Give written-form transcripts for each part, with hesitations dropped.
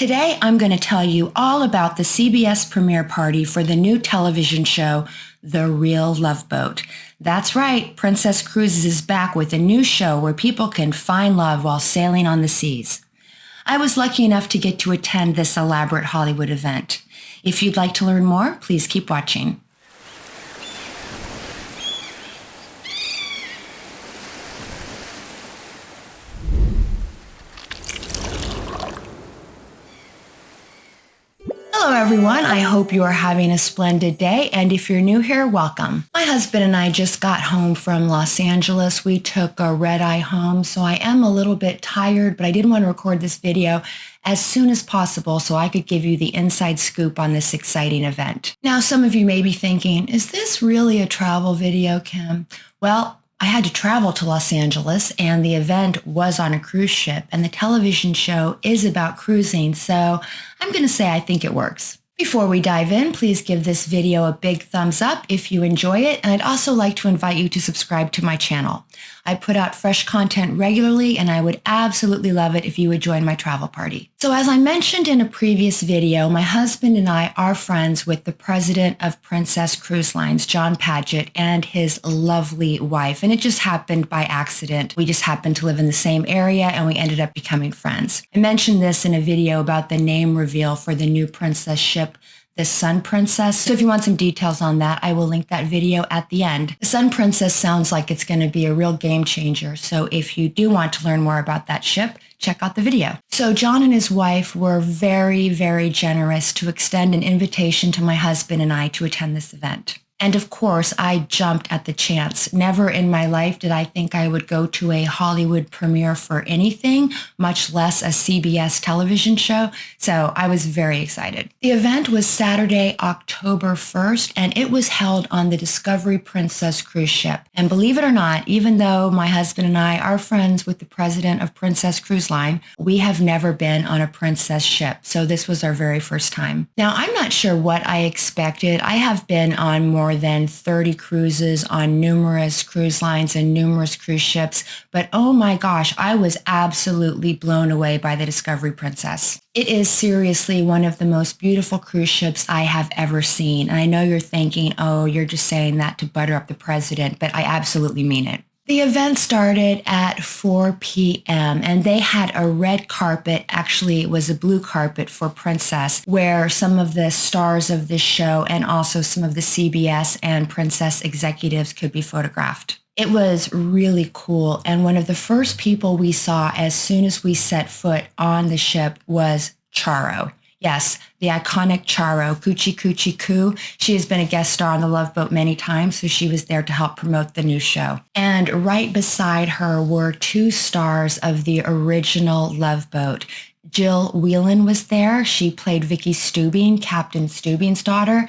Today, I'm going to tell you all about the CBS premiere party for the new television show, The Real Love Boat. That's right, Princess Cruises is back with a new show where people can find love while sailing on the seas. I was lucky enough to get to attend this elaborate Hollywood event. If you'd like to learn more, please keep watching. Hello everyone, I hope you are having a splendid day, and if you're new here, welcome. My husband and I just got home from Los Angeles. We took a red-eye home, so I am a little bit tired, but I did want to record this video as soon as possible so I could give you the inside scoop on this exciting event. Now, some of you may be thinking, is this really a travel video, Kim? Well, I had to travel to Los Angeles, and the event was on a cruise ship, and the television show is about cruising, so I'm going to say I think it works. Before we dive in, please give this video a big thumbs up if you enjoy it, and I'd also like to invite you to subscribe to my channel. I put out fresh content regularly, and I would absolutely love it if you would join my travel party. So as I mentioned in a previous video, my husband and I are friends with the president of Princess Cruise Lines, John Paget, and his lovely wife, and it just happened by accident. We just happened to live in the same area, and we ended up becoming friends. I mentioned this in a video about the name reveal for the new princess ship, the Sun Princess. So if you want some details on that, I will link that video at the end. The Sun Princess sounds like it's going to be a real game changer. So if you do want to learn more about that ship, check out the video. So John and his wife were very, very generous to extend an invitation to my husband and I to attend this event. And of course, I jumped at the chance. Never in my life did I think I would go to a Hollywood premiere for anything, much less a CBS television show. So I was very excited. The event was Saturday, October 1st, and it was held on the Discovery Princess cruise ship. And believe it or not, even though my husband and I are friends with the president of Princess Cruise Line, we have never been on a princess ship. So this was our very first time. Now, I'm not sure what I expected. I have been on more than 30 cruises on numerous cruise lines and numerous cruise ships, but oh my gosh, I was absolutely blown away by the Discovery Princess. It is seriously one of the most beautiful cruise ships I have ever seen. And I know you're thinking, oh, you're just saying that to butter up the president, but I absolutely mean it. The event started at 4 p.m. and they had a red carpet, actually it was a blue carpet for Princess, where some of the stars of this show and also some of the CBS and Princess executives could be photographed. It was really cool, and one of the first people we saw as soon as we set foot on the ship was Charo. Yes, the iconic Charo, Coochie Coochie Coo. She has been a guest star on The Love Boat many times, so she was there to help promote the new show. And right beside her were two stars of the original Love Boat. Jill Whelan was there. She played Vicky Stubing, Captain Stubing's daughter,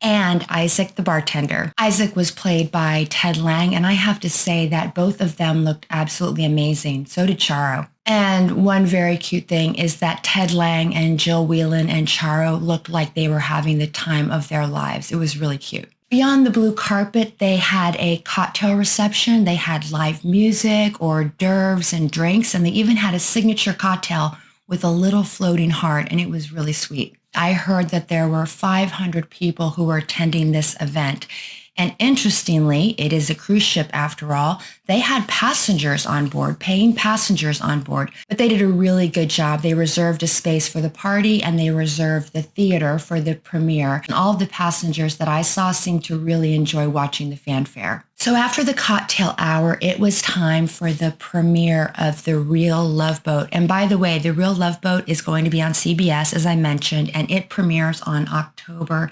and Isaac the bartender. Isaac was played by Ted Lang, and I have to say that both of them looked absolutely amazing. So did Charo. And one very cute thing is that Ted Lang and Jill Whelan and Charo looked like they were having the time of their lives. It was really cute. Beyond the blue carpet, they had a cocktail reception. They had live music, hors d'oeuvres, and drinks, and they even had a signature cocktail with a little floating heart, and it was really sweet. I heard that there were 500 people who were attending this event. And interestingly, it is a cruise ship after all. They had passengers on board, paying passengers on board, but they did a really good job. They reserved a space for the party and they reserved the theater for the premiere. And all of the passengers that I saw seemed to really enjoy watching the fanfare. So after the cocktail hour, it was time for the premiere of The Real Love Boat. And by the way, The Real Love Boat is going to be on CBS, as I mentioned, and it premieres on October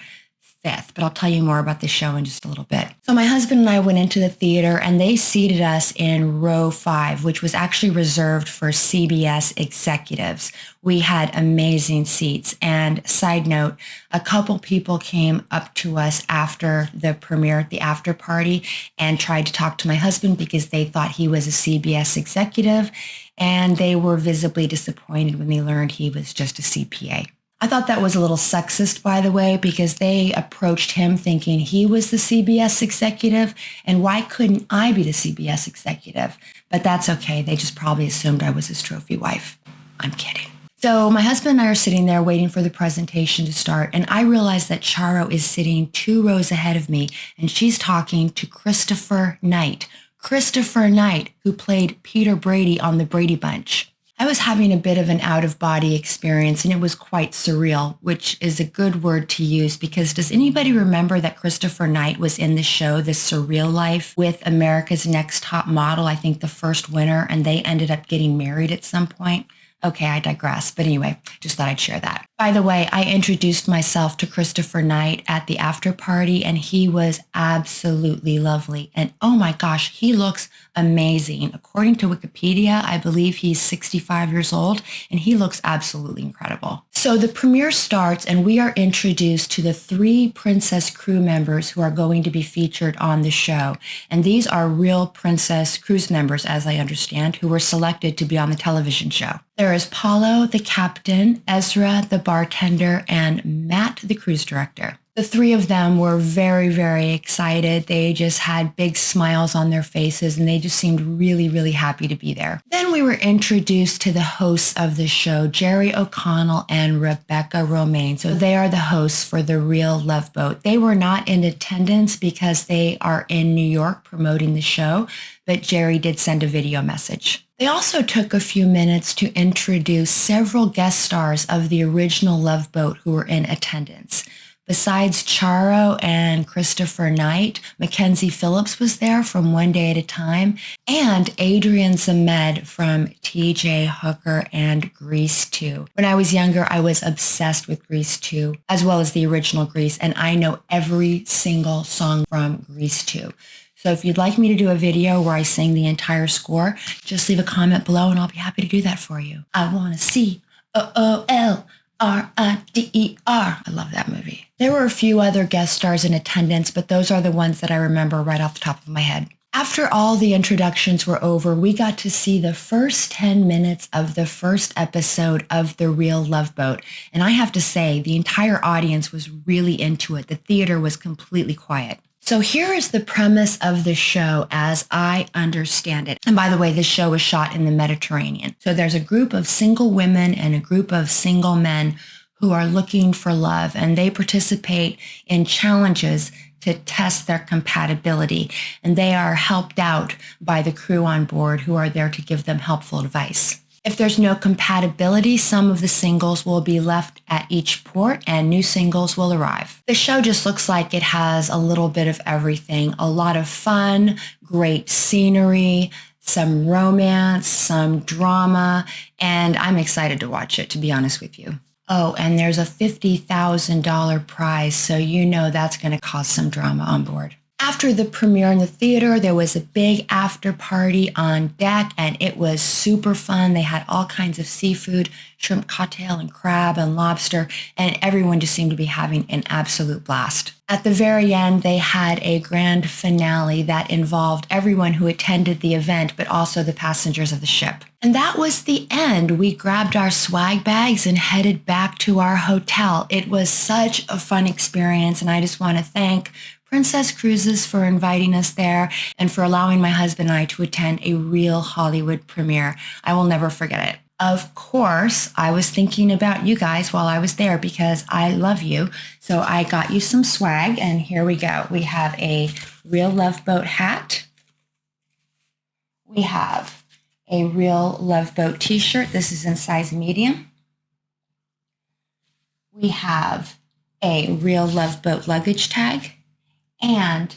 5th, but I'll tell you more about the show in just a little bit. So my husband and I went into the theater and they seated us in row 5, which was actually reserved for CBS executives. We had amazing seats. And side note, a couple people came up to us after the premiere at the after party and tried to talk to my husband because they thought he was a CBS executive, and they were visibly disappointed when they learned he was just a CPA. I thought that was a little sexist, by the way, because they approached him thinking he was the CBS executive, and why couldn't I be the CBS executive? But that's okay. They just probably assumed I was his trophy wife. I'm kidding. So my husband and I are sitting there waiting for the presentation to start, and I realize that Charo is sitting 2 rows ahead of me, and she's talking to Christopher Knight. Christopher Knight, who played Peter Brady on the Brady Bunch. I was having a bit of an out-of-body experience, and it was quite surreal, which is a good word to use because does anybody remember that Christopher Knight was in the show, The Surreal Life, with America's Next Top Model, I think the first winner, and they ended up getting married at some point? Okay, I digress. But anyway, just thought I'd share that. By the way, I introduced myself to Christopher Knight at the after party, and he was absolutely lovely. And oh my gosh, he looks amazing. According to Wikipedia, I believe he's 65 years old, and he looks absolutely incredible. So the premiere starts, and we are introduced to the 3 Princess crew members who are going to be featured on the show. And these are real Princess cruise members, as I understand, who were selected to be on the television show. There is Paulo, the captain, Ezra, the bartender, and Matt, the cruise director. The 3 of them were very, very excited. They just had big smiles on their faces, and they just seemed really, really happy to be there. Then we were introduced to the hosts of the show, Jerry O'Connell and Rebecca Romaine. So they are the hosts for The Real Love Boat. They were not in attendance because they are in New York promoting the show, but Jerry did send a video message. They also took a few minutes to introduce several guest stars of the original Love Boat who were in attendance. Besides Charo and Christopher Knight, Mackenzie Phillips was there from One Day at a Time, and Adrian Zemed from TJ Hooker and Grease 2. When I was younger, I was obsessed with Grease 2, as well as the original Grease, and I know every single song from Grease 2. So if you'd like me to do a video where I sing the entire score, just leave a comment below and I'll be happy to do that for you. I want to see OOLRIDER. I love that movie. There were a few other guest stars in attendance, but those are the ones that I remember right off the top of my head. After all the introductions were over, we got to see the first 10 minutes of the first episode of The Real Love Boat. And I have to say, the entire audience was really into it. The theater was completely quiet. So here is the premise of the show as I understand it. And by the way, this show was shot in the Mediterranean. So there's a group of single women and a group of single men who are looking for love, and they participate in challenges to test their compatibility. And they are helped out by the crew on board who are there to give them helpful advice. If there's no compatibility, some of the singles will be left at each port and new singles will arrive. The show just looks like it has a little bit of everything. A lot of fun, great scenery, some romance, some drama, and I'm excited to watch it, to be honest with you. Oh, and there's a $50,000 prize, so you know that's going to cause some drama on board. After the premiere in the theater, there was a big after party on deck, and it was super fun. They had all kinds of seafood, shrimp cocktail and crab and lobster, and everyone just seemed to be having an absolute blast. At the very end, they had a grand finale that involved everyone who attended the event, but also the passengers of the ship. And that was the end. We grabbed our swag bags and headed back to our hotel. It was such a fun experience, and I just want to thank Princess Cruises for inviting us there and for allowing my husband and I to attend a real Hollywood premiere. I will never forget it. Of course, I was thinking about you guys while I was there because I love you. So I got you some swag, and here we go. We have a Real Love Boat hat. We have a Real Love Boat t-shirt. This is in size medium. We have a Real Love Boat luggage tag and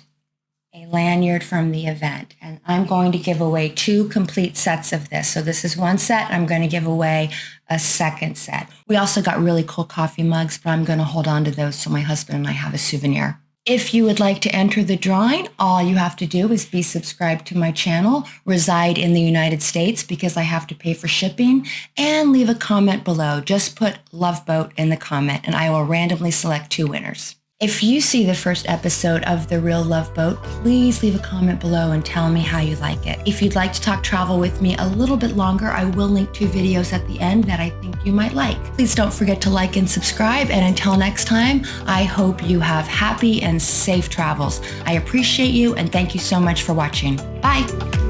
a lanyard from the event. And I'm going to give away 2 complete sets of this. So this is 1 set. I'm going to give away a second set. We also got really cool coffee mugs, but I'm going to hold on to those so my husband and I have a souvenir. If you would like to enter the drawing, all you have to do is be subscribed to my channel, reside in the United States because I have to pay for shipping, and leave a comment below. Just put Love Boat in the comment and I will randomly select 2 winners. If you see the first episode of The Real Love Boat, please leave a comment below and tell me how you like it. If you'd like to talk travel with me a little bit longer, I will link 2 videos at the end that I think you might like. Please don't forget to like and subscribe, and until next time, I hope you have happy and safe travels. I appreciate you, and thank you so much for watching. Bye.